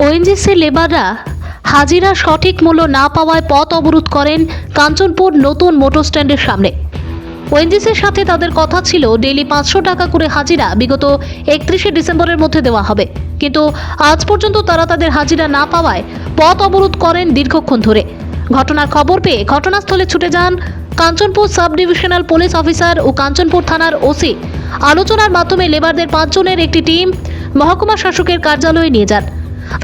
ONGC লেবাররা হাজিরা সঠিক মূল্য না পাওয়ায় পথ অবরোধ করেন কাঞ্চনপুর নতুন মোটর স্ট্যান্ডের সামনে। ওএনজিসির সাথে তাদের কথা ছিল ডেইলি 500 টাকা করে হাজিরা বিগত 31শে ডিসেম্বরের মধ্যে দেওয়া হবে, কিন্তু আজ পর্যন্ত তারা তাদের হাজিরা না পাওয়ায় পথ অবরোধ করেন দীর্ঘক্ষণ ধরে। ঘটনার খবর পেয়ে ঘটনাস্থলে ছুটে যান Kanchanpur sub divisional police officer ও কাঞ্চনপুর থানার ওসি। আলোচনার মাধ্যমে লেবারদের 5 জনের একটি টিম মহকুমা শাসকের কার্যালয়ে নিয়ে যান।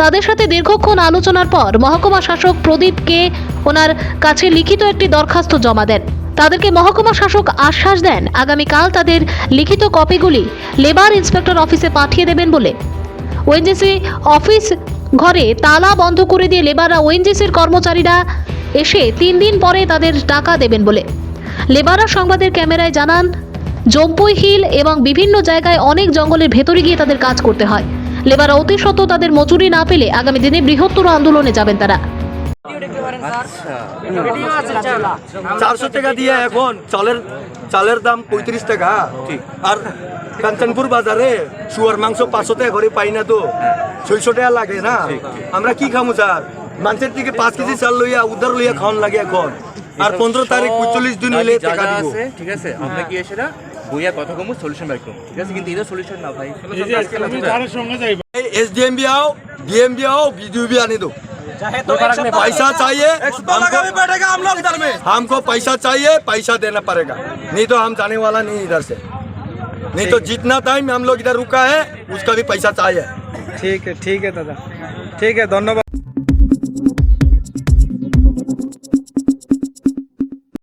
তাদের সাথে দীর্ঘক্ষণ আলোচনার পর মহকুমা শাসক প্রদীপকে ওনার কাছে লিখিত একটি দরখাস্ত জমা দেন। তাদেরকে মহকুমা শাসক আশ্বাস দেন আগামীকাল তাদের লিখিত কপিগুলি লেবার ইন্সপেক্টর অফিসে পাঠিয়ে দেবেন বলে। ওএনজিসি অফিস ঘরে তালা বন্ধ করে দিয়ে লেবাররা ওএনজিসির কর্মচারীরা এসে 3 দিন পরে তাদের টাকা দেবেন বলে। লেবাররা সংবাদের ক্যামেরায় জানান, জম্পুই হিল এবং বিভিন্ন জায়গায় অনেক জঙ্গলের ভেতরে গিয়ে তাদের কাজ করতে হয়। লেবাররা অতি সত্ত্বেও তাদের মজুরি না পেলে আগামী দিনে বৃহত্তর আন্দোলনে যাবেন তারা। 400 টাকা দিয়ে এখন চালের দাম 35 টাকা। আর কাঞ্চনপুর বাজারে শুয়ার মাংস 500 টাকা করে পাই না, তো 600 টাকা লাগে না। আমরা কি খামু স্যার? মানুষের থেকে 5 কেজি চাল লইয়া উধার লইয়া খাওয়ান লাগে এখন। আর 15 তারিখ 45 দিন হইলে টাকা দিব। ঠিক আছে, আমরা কি এসে না বইয়া কথা কমু, সলিউশন বাইক কমু, ঠিক আছে? কিন্তু এটা সলিউশন না ভাই। एसडीएम भी आओ, डीएम भी आओ, बीडीओ भी आने दो। पैसा चाहिए, हमको पैसा चाहिए, पैसा देना पड़ेगा, नहीं तो हम जाने वाला नहीं इधर से। नहीं तो जितना टाइम हम लोग इधर रुका है उसका भी पैसा चाहिए। ठीक है दादा, ठीक है, धन्यवाद।